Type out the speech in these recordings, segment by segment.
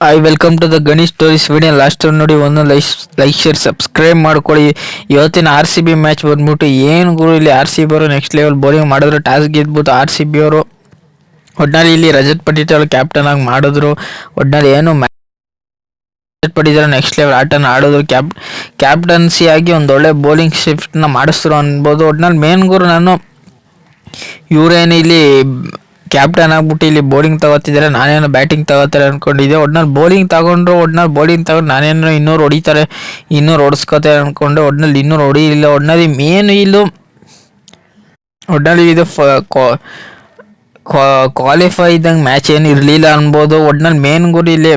I welcome to the Ganesh stories video last ನೋಡಿ ಒಂದು like share subscribe ಮಾಡ್ಕೊಳ್ಳಿ. ಇವತ್ತಿನ ಆರ್ ಸಿ ಬಿ ಮ್ಯಾಚ್ ಬಂದ್ಬಿಟ್ಟು ಏನು ಗುರು, ಇಲ್ಲಿ ಆರ್ ಸಿ ಬಿ ಅವರು ನೆಕ್ಸ್ಟ್ ಲೆವೆಲ್ ಬೌಲಿಂಗ್ ಮಾಡಿದ್ರು. ಟಾಸ್ ಗೆದ್ಬಿಟ್ಟು ಆರ್ ಸಿ ಬಿ ಅವರು ಒಟ್ನಲ್ಲಿ ಇಲ್ಲಿ ರಜತ್ ಪಟಿದಾರ್ ಕ್ಯಾಪ್ಟನ್ ಆಗಿ ಮಾಡಿದ್ರು. ಒಟ್ನಲ್ಲಿ ಏನು ರಜತ್ ಪಟಿದಾರ್ ನೆಕ್ಸ್ಟ್ ಲೆವೆಲ್ ಆಟನ ಆಡಿದ್ರು. ಕ್ಯಾಪ್ಟನ್ಸಿ ಆಗಿ ಒಂದು ಒಳ್ಳೆ ಬೌಲಿಂಗ್ ಶಿಫ್ಟ್ನ ಮಾಡಿಸ್ರು ಅನ್ಬೋದು. ಒಟ್ನಲ್ಲಿ ಮೇನ್ ಗುರು ನಾನು ಇವರೇನು ಇಲ್ಲಿ ಕ್ಯಾಪ್ಟನ್ ಆಗ್ಬಿಟ್ಟು ಇಲ್ಲಿ ಬೌಲಿಂಗ್ ತಗೋತಿದ್ದಾರೆ, ನಾನೇನೋ ಬ್ಯಾಟಿಂಗ್ ತಗೋತಾರೆ ಅನ್ಕೊಂಡಿದ್ದೆ. ಒಟ್ನಲ್ಲಿ ಬೌಲಿಂಗ್ ತಗೊಂಡ್ರು. ಬೌಲಿಂಗ್ ತಗೊಂಡು ನಾನೇನೋ ಇನ್ನೂರು ಹೊಡಿತಾರೆ, ಇನ್ನೂರು ಹೊಡಿಸ್ಕೋತಾರೆ ಅನ್ಕೊಂಡೆ. ಒಟ್ನಲ್ಲಿ ಇನ್ನೂರು ಹೊಡಿಲಿಲ್ಲ. ಒಟ್ನಲ್ಲಿ ಮೇನ್ ಇದು ಕ್ವಾಲಿಫೈ ಇದ್ದಂಗೆ ಮ್ಯಾಚ್ ಏನು ಇರಲಿಲ್ಲ ಅನ್ಬೋದು. ಒಟ್ನಲ್ಲಿ ಮೇನ್ ಗುರಿ ಇಲ್ಲಿ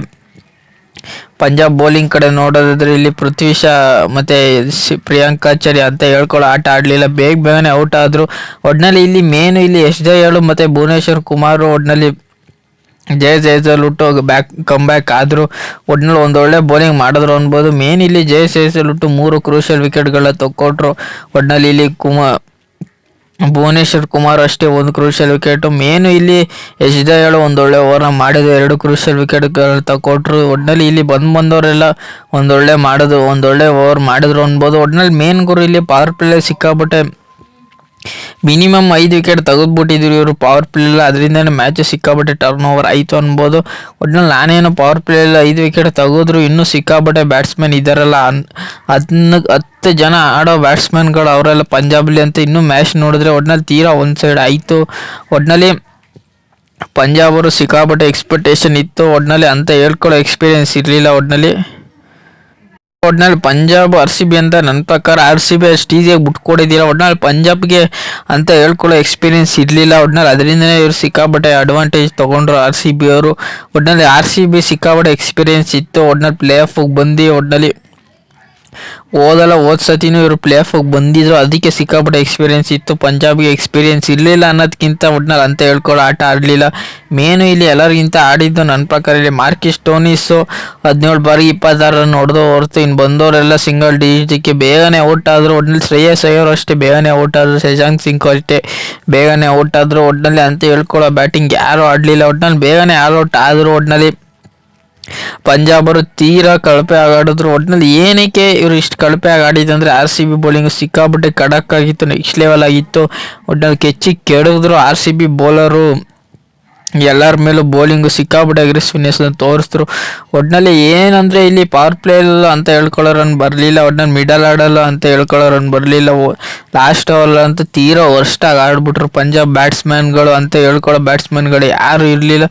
ಪಂಜಾಬ್ ಬೌಲಿಂಗ್ ಕಡೆ ನೋಡೋದಾದ್ರೆ ಇಲ್ಲಿ ಪೃಥ್ವಿ ಶಾ ಮತ್ತು ಪ್ರಿಯಾಂಕಾ ಚಾರಿ ಅಂತ ಹೇಳ್ಕೊಳ್ಳೋ ಆಟ ಆಡಲಿಲ್ಲ, ಬೇಗನೆ ಔಟ್ ಆದರು. ಒಟ್ನಲ್ಲಿ ಇಲ್ಲಿ ಮೇನು ಇಲ್ಲಿ SJ ಮತ್ತು ಭುವನೇಶ್ವರ್ ಕುಮಾರ್ ಒಟ್ನಲ್ಲಿ ಜಯಸೂರ್ಯ ಕಮ್ ಬ್ಯಾಕ್ ಆದರು. ಒಟ್ನಲ್ಲಿ ಒಂದೊಳ್ಳೆ ಬೌಲಿಂಗ್ ಮಾಡಿದ್ರು ಅನ್ಬೋದು. ಮೇನ್ ಇಲ್ಲಿ ಜಯಸೂರ್ಯ 3 ಕ್ರೂಷಿಯಲ್ ವಿಕೆಟ್ಗಳ ತಕ್ಕೊಟ್ರು. ಒಟ್ನಲ್ಲಿ ಇಲ್ಲಿ ಭುವನೇಶ್ವರ್ ಕುಮಾರ್ ಅಷ್ಟೇ 1 ಕ್ರೂಷಿಯಲ್ ವಿಕೆಟ್. ಮೇನು ಇಲ್ಲಿ SJ ಒಂದೊಳ್ಳೆ ಓವರ್ನ ಮಾಡಿದ್ರು, 2 ಕ್ರೂಷಿಯಲ್ ವಿಕೆಟ್ಗಳು ತಗೊಟ್ರು. ಒಟ್ನಲ್ಲಿ ಇಲ್ಲಿ ಬಂದವರೆಲ್ಲ ಒಂದೊಳ್ಳೆ ಓವರ್ ಮಾಡಿದ್ರು ಅನ್ಬೋದು. ಒಟ್ನಲ್ಲಿ ಮೇನ್ ಗುರು ಇಲ್ಲಿ ಪವರ್ ಪ್ಲೇ ಸಿಕ್ಕಾಬಿಟ್ಟೆ ಮಿನಿಮಮ್ 5 ವಿಕೆಟ್ ತೆಗೆದ್ಬಿಟ್ಟಿದ್ರು ಇವರು ಪವರ್ ಪ್ಲೇಲಿ. ಅದರಿಂದನೇ ಮ್ಯಾಚ್ ಸಿಕ್ಕಾಬಿಟ್ಟೆ ಟರ್ನ್ ಓವರ್ ಆಯಿತು ಅನ್ಬೋದು. ಒಟ್ನಲ್ಲಿ ನಾನೇನು ಪವರ್ ಪ್ಲೇಲಿ 5 ವಿಕೆಟ್ ತೆಗೆದ್ರು, ಇನ್ನೂ ಸಿಕ್ಕಾಬಿಟ್ಟೆ ಬ್ಯಾಟ್ಸ್ಮನ್ ಇದ್ದಾರಲ್ಲ, 10 ಜನ ಆಡೋ ಬ್ಯಾಟ್ಸ್ಮನ್ಗಳು ಅವರೆಲ್ಲ ಪಂಜಾಬಲ್ಲಿ ಅಂತ ಇನ್ನೂ ಮ್ಯಾಚ್ ನೋಡಿದ್ರೆ ಒಟ್ನಲ್ಲಿ ತೀರಾ ಒಂದು ಸೈಡ್ ಆಯಿತು. ಒಟ್ನಲ್ಲಿ ಪಂಜಾಬ್ ಅವರು ಸಿಕ್ಕಾಬಿಟ್ಟೆ ಎಕ್ಸ್ಪೆಕ್ಟೇಷನ್ ಇತ್ತು. ಒಟ್ನಲ್ಲಿ ಅಂತ ಹೇಳ್ಕೊಳ್ಳೋ ಎಕ್ಸ್ಪೀರಿಯನ್ಸ್ ಇರಲಿಲ್ಲ. ಒಟ್ನಲ್ಲಿ ಪಂಜಾಬ್ RCB ಅಂತ ನನ್ನ ಪ್ರಕಾರ RCB ಅಷ್ಟು ಈಸಿಯಾಗಿ ಬಿಟ್ಕೊಡಿದ್ದೀರ. ಒಟ್ನಲ್ಲಿ ಪಂಜಾಬ್ಗೆ ಅಂತ ಹೇಳ್ಕೊಳ್ಳೋ ಎಕ್ಸ್ಪೀರಿಯನ್ಸ್ ಇರಲಿಲ್ಲ. ಒಟ್ನಲ್ಲಿ ಅದರಿಂದನೇ ಇವರು ಸಿಕ್ಕಾಬಟ್ಟೆ ಅಡ್ವಾಂಟೇಜ್ ತೊಗೊಂಡ್ರು RCB ಅವರು. ಒಟ್ನಲ್ಲಿ RCB ಸಿಕ್ಕಾಬಟ್ಟೆ ಎಕ್ಸ್ಪೀರಿಯನ್ಸ್ ಇತ್ತು. ಒಟ್ನಲ್ಲಿ ಪ್ಲೇ ಆಫಿಗೆ ಬಂದು ಒಟ್ನಲ್ಲಿ ಹೋದ ಸತಿನೂ ಇವರು ಪ್ಲೇ ಆಫಿಗೆ ಬಂದಿದ್ರು, ಅದಕ್ಕೆ ಸಿಕ್ಕಾಪಟ್ಟೆ ಎಕ್ಸ್ಪೀರಿಯನ್ಸ್ ಇತ್ತು. ಪಂಜಾಬ್ಗೆ ಎಕ್ಸ್ಪೀರಿಯನ್ಸ್ ಇರಲಿಲ್ಲ ಅನ್ನೋದಕ್ಕಿಂತ ಒಟ್ನಲ್ಲಿ ಅಂತ ಹೇಳ್ಕೊಳ್ಳೋ ಆಟ ಆಡಲಿಲ್ಲ. ಮೇನು ಇಲ್ಲಿ ಎಲ್ಲರಿಗಿಂತ ಆಡಿದ್ದು ನನ್ನ ಪ್ರಕಾರ ಇಲ್ಲಿ ಮಾರ್ಕಿಸ್ ಸ್ಟೋನಿಸು 17 ಬಾರಿ 26 ರನ್ ಹೊಡೆದು ಹೊರತು ಇನ್ನು ಬಂದವರೆಲ್ಲ ಸಿಂಗಲ್ ಡಿಜಿಟ್ಗೆ ಬೇಗನೆ ಔಟ್ ಆದರು. ಒಟ್ನಲ್ಲಿ ಶ್ರೇಯಸ್ ಅಯ್ಯರ್ ಅಷ್ಟೇ ಬೇಗನೆ ಔಟ್ ಆದರು, ಶಶಾಂಕ್ ಸಿಂಗ್ ಅಷ್ಟೇ ಬೇಗನೆ ಔಟ್ ಆದರು. ಒಟ್ನಲ್ಲಿ ಅಂತ ಹೇಳ್ಕೊಳ್ಳೋ ಬ್ಯಾಟಿಂಗ್ ಯಾರೂ ಆಡಲಿಲ್ಲ. ಒಟ್ನಲ್ಲಿ ಬೇಗನೆ ಆಲ್ ಔಟ್ ಆದರು. ಒಟ್ನಲ್ಲಿ ಪಂಜಾಬ್ ಅವರು ತೀರಾ ಕಳಪೆ ಆಡಿದ್ರು. ಒಟ್ಟಿನಲ್ಲಿ ಏನಕ್ಕೆ ಇವರು ಇಷ್ಟು ಕಳಪೆ ಆಡಿದಂದರೆ RCB ಬೌಲಿಂಗ್ ಸಿಕ್ಕಾಬಿಟ್ಟೆ ಖಡಕ್ ಆಗಿತ್ತು, ನೆಕ್ಸ್ಟ್ ಲೆವೆಲ್ ಆಗಿತ್ತು. ಒಟ್ಟಿನಲ್ಲಿ ಕೆಡಿದ್ರು RCB ಬೌಲರು. ಎಲ್ಲರ ಮೇಲೂ ಬೌಲಿಂಗು ಸಿಕ್ಕಾಬಿಟ್ಟೆ ಅಗ್ರೆಸಿವ್ನೆಸ್ ತೋರಿಸಿದ್ರು. ಒಟ್ಟಿನಲ್ಲಿ ಏನಂದರೆ ಇಲ್ಲಿ ಪವರ್ ಪ್ಲೇಯಲ್ಲ ಅಂತ ಹೇಳ್ಕೊಳ್ಳೋ ರನ್ ಬರಲಿಲ್ಲ. ಒಟ್ಟಿನಲ್ಲಿ ಮಿಡಲ್ ಆಡಲ್ಲ ಅಂತ ಹೇಳ್ಕೊಳ್ಳೋ ರನ್ ಬರಲಿಲ್ಲ. ಲಾಸ್ಟ್ ಓವರ್ ಅಂತ ತೀರಾ ವರ್ಸ್ಟಾಗಿ ಆಡ್ಬಿಟ್ರು ಪಂಜಾಬ್ ಬ್ಯಾಟ್ಸ್ಮನ್ಗಳು ಅಂತ ಹೇಳ್ಕೊಳ್ಳೋ ಬ್ಯಾಟ್ಸ್ಮನ್ಗಳು ಯಾರು ಇರಲಿಲ್ಲ.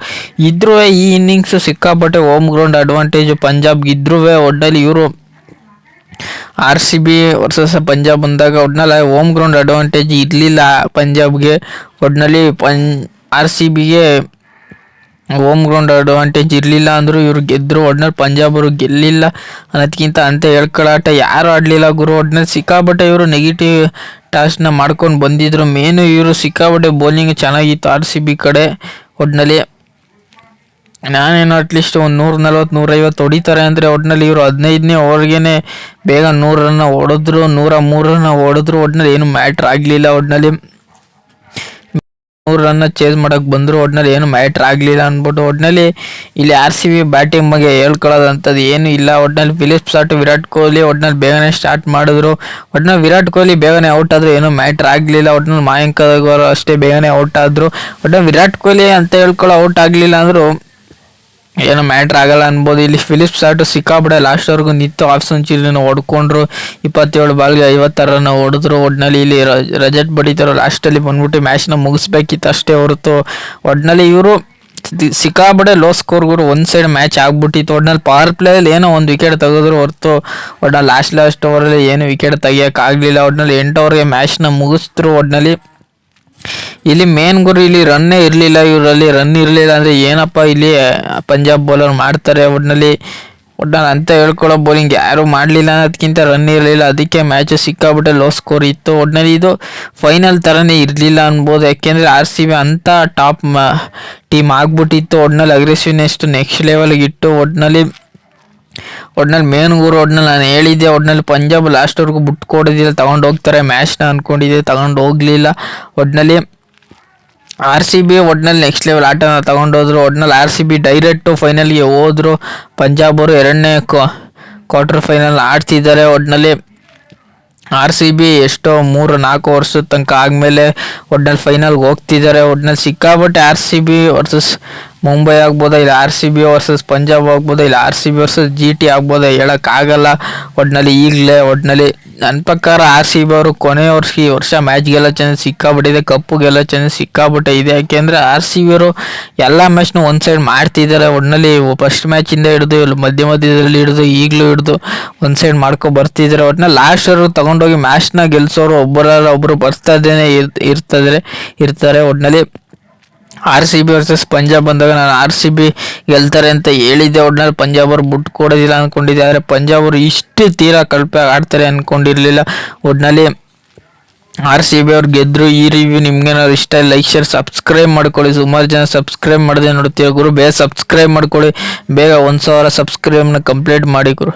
ಇದ್ರೂ ಈ ಇನ್ನಿಂಗ್ಸು ಸಿಕ್ಕಾಬಿಟ್ಟೆ ಹೋಮ್ ಗ್ರೌಂಡ್ ಅಡ್ವಾಂಟೇಜು ಪಂಜಾಬ್ಗೆ ಇದ್ರೂ ಒಟ್ಟಿನಲ್ಲಿ ಇವರು RCB ವರ್ಸಸ್ ಪಂಜಾಬ್ ಬಂದಾಗ ಒಟ್ಟಿನಲ್ಲಿ ಹೋಮ್ ಗ್ರೌಂಡ್ ಅಡ್ವಾಂಟೇಜ್ ಇರಲಿಲ್ಲ ಪಂಜಾಬ್ಗೆ. ಒಟ್ಟಿನಲ್ಲಿ RCBಗೆ ಹೋಮ್ ಗ್ರೌಂಡ್ ಅಡ್ವಾಂಟೇಜ್ ಇರಲಿಲ್ಲ ಅಂದರೂ ಇವರು ಗೆದ್ದರು. ಒಟ್ನಲ್ಲಿ ಪಂಜಾಬ್ ಅವರು ಗೆಲ್ಲಿಲ್ಲ ಅನ್ನೋದಕ್ಕಿಂತ ಅಂತ ಹೇಳ್ಕೊಳ್ಳಾಟ ಯಾರು ಆಡಲಿಲ್ಲ ಗುರು. ಒಟ್ನಲ್ಲಿ ಸಿಕ್ಕಾಬಟ್ಟೆ ಇವರು ನೆಗೆಟಿವ್ ಟಾಸ್ಕ್ನ ಮಾಡ್ಕೊಂಡು ಬಂದಿದ್ರು. ಮೇನು ಇವರು ಸಿಕ್ಕಾಬಟ್ಟೆ ಬೌಲಿಂಗ್ ಚೆನ್ನಾಗಿತ್ತು RCB ಕಡೆ. ಒಟ್ಟಿನಲ್ಲಿ ನಾನೇನು ಅಟ್ಲೀಸ್ಟ್ ಒಂದು 140-150 ಹೊಡಿತಾರೆ ಅಂದರೆ ಒಟ್ಟಿನಲ್ಲಿ ಇವರು 15ನೇ ಓವರ್ಗೆ ಬೇಗ 100 ರನ್ ಹೊಡೆದ್ರು, 103 ರನ್ ಹೊಡೆದ್ರು. ಒಟ್ಟಿನಲ್ಲಿ ಏನು ಮ್ಯಾಟ್ರ್ ಆಗಲಿಲ್ಲ. ಒಟ್ಟಿನಲ್ಲಿ 100 ರನ್ನ ಚೇಸ್ ಮಾಡೋಕ್ಕೆ ಬಂದರು. ಒಟ್ಟಿನಲ್ಲಿ ಏನು ಮ್ಯಾಟ್ರ್ ಆಗಲಿಲ್ಲ ಅಂದ್ಬಿಟ್ಟು ಒಟ್ಟಿನಲ್ಲಿ ಇಲ್ಲಿ RCB ಬ್ಯಾಟಿಂಗ್ ಬಗ್ಗೆ ಹೇಳ್ಕೊಳ್ಳೋದಂಥದ್ದು ಏನೂ ಇಲ್ಲ. ಒಟ್ಟಿನಲ್ಲಿ ಫಿಲಿಪ್ ಸಾರ್ಟ್, ವಿರಾಟ್ ಕೊಹ್ಲಿ ಒಟ್ಟಿನಲ್ಲಿ ಬೇಗನೆ ಸ್ಟಾರ್ಟ್ ಮಾಡಿದ್ರು. ಒಟ್ಟಿನಲ್ಲಿ ವಿರಾಟ್ ಕೊಹ್ಲಿ ಬೇಗನೆ ಔಟ್ ಆದರೂ ಏನೂ ಮ್ಯಾಟ್ರ್ ಆಗಲಿಲ್ಲ. ಒಟ್ಟಿನಲ್ಲಿ ಮಯಾಂಕ್ ಅಗರ್ವಾಲ್ ಅಷ್ಟೇ ಬೇಗನೆ ಔಟ್ ಆದರು. ಒಟ್ಟಿನಲ್ಲಿ ವಿರಾಟ್ ಕೊಹ್ಲಿ ಅಂತ ಹೇಳ್ಕೊಳ್ಳೋ ಔಟ್ ಆಗಲಿಲ್ಲ ಅಂದರೂ ಏನೋ ಮ್ಯಾಟ್ರ್ ಆಗಲ್ಲ ಅನ್ಬೋದು. ಇಲ್ಲಿ ಫಿಲಿಪ್ ಸಾರ್ಟ್ ಸಿಕ್ಕಾಬಿಡೆ ಲಾಸ್ಟ್ವರೆಗೂ ನಿಂತು ಹಾಫ್ ಸೆಂಚುರಿನ ಹೊಡ್ಕೊಂಡ್ರು. 27 ಬಾಲ್ಗೆ 56 ರನ್ ಹೊಡೆದ್ರು. ಒಟ್ಟಿನಲ್ಲಿ ಇಲ್ಲಿ ರಜತ್ ಪಟಿದಾರ್ ಲಾಸ್ಟಲ್ಲಿ ಬಂದ್ಬಿಟ್ಟು ಮ್ಯಾಚ್ನ ಮುಗಿಸ್ಬೇಕಿತ್ತು ಅಷ್ಟೇ ಹೊರತು ಒಟ್ಟಿನಲ್ಲಿ ಇವರು ಸಿಕ್ಕಾಬಿಡೆ ಲೋ ಸ್ಕೋರ್ಗಳು ಒಂದು ಸೈಡ್ ಮ್ಯಾಚ್ ಆಗ್ಬಿಟ್ಟಿತ್ತು. ಒಟ್ಟಿನಲ್ಲಿ ಪವರ್ ಪ್ಲೇಯಲ್ಲಿ ಏನೋ 1 ವಿಕೆಟ್ ತೆಗೆದ್ರು ಹೊರತು ಒಟ್ಟಿನಲ್ಲಿ ಲಾಸ್ಟ್ ಓವರಲ್ಲಿ ಏನು ವಿಕೆಟ್ ತೆಗಿಯೋಕ್ಕಾಗಲಿಲ್ಲ. ಒಟ್ಟಿನಲ್ಲಿ 8 ಓವರ್ಗೆ ಮ್ಯಾಚ್ನ ಮುಗಿಸಿದ್ರು. ಒಟ್ಟಿನಲ್ಲಿ ಇಲ್ಲಿ ಮೇನ್ ಗುರು ಇಲ್ಲಿ ರನ್ನೇ ಇರಲಿಲ್ಲ. ಇವರಲ್ಲಿ ರನ್ ಇರಲಿಲ್ಲ ಅಂದರೆ ಏನಪ್ಪ ಇಲ್ಲಿ ಪಂಜಾಬ್ ಬೌಲರ್ ಮಾಡ್ತಾರೆ. ಒಟ್ಟಿನಲ್ಲಿ ಅಂತ ಹೇಳ್ಕೊಳ್ಳೋ ಬೌಲಿಂಗ್ ಯಾರೂ ಮಾಡಲಿಲ್ಲ ಅನ್ನೋದಕ್ಕಿಂತ ರನ್ ಇರಲಿಲ್ಲ, ಅದಕ್ಕೆ ಮ್ಯಾಚು ಸಿಕ್ಕಾಬಿಟ್ಟೆ ಲೋ ಸ್ಕೋರ್ ಇತ್ತು. ಒಟ್ಟಿನಲ್ಲಿ ಇದು ಫೈನಲ್ ಥರನೇ ಇರಲಿಲ್ಲ ಅನ್ಬೋದು. ಯಾಕೆಂದರೆ RCB ಅಂಥ ಟಾಪ್ ಟೀಮ್ ಆಗ್ಬಿಟ್ಟಿತ್ತು. ಒಟ್ಟಿನಲ್ಲಿ ಅಗ್ರೆಸಿವ್ನೆಸ್ ನೆಕ್ಸ್ಟ್ ಲೆವೆಲ್ಗೆ ಇಟ್ಟು ಒಟ್ಟಿನಲ್ಲಿ ಮೇನ್ ಊರು. ಒಟ್ಟಿನಲ್ಲಿ ನಾನು ಹೇಳಿದ್ದೆ ಒಟ್ಟಿನಲ್ಲಿ ಪಂಜಾಬ್ ಲಾಸ್ಟ್ವರೆಗೂ ಬಿಟ್ಟು ಕೊಡೋದಿಲ್ಲ, ತಗೊಂಡು ಹೋಗ್ತಾರೆ ಮ್ಯಾಚ್ನ ಅಂದ್ಕೊಂಡಿದ್ದೆ, ತಗೊಂಡು ಹೋಗಲಿಲ್ಲ. ಒಟ್ಟಿನಲ್ಲಿ ಆರ್ ಸಿ ಬಿ ಒಟ್ನಲ್ಲಿ ನೆಕ್ಸ್ಟ್ ಲೆವೆಲ್ ಆಟನ ತಗೊಂಡೋದ್ರು. ಒಟ್ನಲ್ಲಿ ಆರ್ ಸಿ ಬಿ ಡೈರೆಕ್ಟು ಫೈನಲ್ಗೆ ಹೋದ್ರು. ಪಂಜಾಬ್ ಅವರು ಎರಡನೇ ಕ್ವಾರ್ಟರ್ ಫೈನಲ್ ಆಡ್ತಿದ್ದಾರೆ. ಒಟ್ನಲ್ಲಿ ಆರ್ ಸಿ ಬಿ ಎಷ್ಟೋ 3-4 ವರ್ಷದ ತನಕ ಆದಮೇಲೆ ಒಟ್ನಲ್ಲಿ ಫೈನಲ್ಗೆ ಹೋಗ್ತಿದ್ದಾರೆ. ಒಟ್ನಲ್ಲಿ ಸಿಕ್ಕಾಬಟ್ಟೆ R C B versus Mumbai ಆಗ್ಬೋದಾ, ಇಲ್ಲ R C B versus Punjab ಆಗ್ಬೋದಾ, ಇಲ್ಲ R C B versus G T ಆಗ್ಬೋದಾ ಹೇಳೋಕ್ಕಾಗಲ್ಲ. ಒಟ್ನಲ್ಲಿ ಈಗಲೇ ಒಟ್ನಲ್ಲಿ ನನ್ನ ಪ್ರಕಾರ ಆರ್ ಸಿ ಬಿ ಅವರು ಕೊನೆಯ ಈ ವರ್ಷ ಮ್ಯಾಚ್ ಗೆಲ್ಲೋ ಚಾನ್ಸ್ ಸಿಕ್ಕಾಬಿಟ್ಟಿದೆ, ಕಪ್ಪು ಗೆಲ್ಲೋ ಚಾನ್ಸ್ ಸಿಕ್ಕಾಬಿಟ್ಟೆ ಇದೆ. ಯಾಕೆಂದರೆ ಆರ್ ಸಿ ಬಿ ಅವರು ಎಲ್ಲ ಮ್ಯಾಚ್ನೂ ಒಂದು ಸೈಡ್ ಮಾಡ್ತಿದ್ದಾರೆ. ಒಟ್ನಲ್ಲಿ ಫಸ್ಟ್ ಮ್ಯಾಚಿಂದ ಹಿಡಿದು ಮಧ್ಯದಲ್ಲಿ ಹಿಡಿದು ಈಗಲೂ ಹಿಡಿದು ಒಂದು ಸೈಡ್ ಮಾಡ್ಕೊ ಬರ್ತಿದ್ದಾರೆ. ಒಟ್ನಲ್ಲಿ ಲಾಸ್ಟ್ ಅವರು ತಗೊಂಡೋಗಿ ಮ್ಯಾಚ್ನ ಗೆಲ್ಸೋರು ಒಬ್ಬರಲ್ಲ ಒಬ್ಬರು ಬರ್ತಾದೇನೆ ಇರ್ತಾರೆ. ಒಟ್ನಲ್ಲಿ R C B versus Punjab ಬಂದಾಗ ನಾನು ಆರ್ ಸಿ ಬಿ ಗೆಲ್ತಾರೆ ಅಂತ ಹೇಳಿದ್ದೆ. ಒಟ್ನಲ್ಲಿ ಪಂಜಾಬ್ ಅವರು ಬಿಟ್ಟು ಕೊಡೋದಿಲ್ಲ ಅಂದ್ಕೊಂಡಿದ್ದೆ, ಆದರೆ ಪಂಜಾಬ್ ಅವರು ಇಷ್ಟು ತೀರಾ ಕಳಪೆ ಆಡ್ತಾರೆ ಅಂದ್ಕೊಂಡಿರಲಿಲ್ಲ. ಒಟ್ನಲ್ಲಿ ಆರ್ ಸಿ ಬಿ ಅವ್ರು ಗೆದ್ದರು. ಈ ರಿವ್ಯೂ ನಿಮ್ಗೇನಾದ್ರು ಇಷ್ಟ ಲೈಕ್ ಶೇರ್ ಸಬ್ಸ್ಕ್ರೈಬ್ ಮಾಡ್ಕೊಳ್ಳಿ. ಸುಮಾರು ಜನ ಸಬ್ಸ್ಕ್ರೈಬ್ ಮಾಡದೆ ನೋಡ್ತೀವಿ ಗುರು, ಬೇಗ ಸಬ್ಸ್ಕ್ರೈಬ್ ಮಾಡ್ಕೊಳ್ಳಿ. ಬೇಗ 1000 ಸಬ್ಸ್ಕ್ರೈಬ್ನ ಕಂಪ್ಲೀಟ್ ಮಾಡಿ ಗುರು.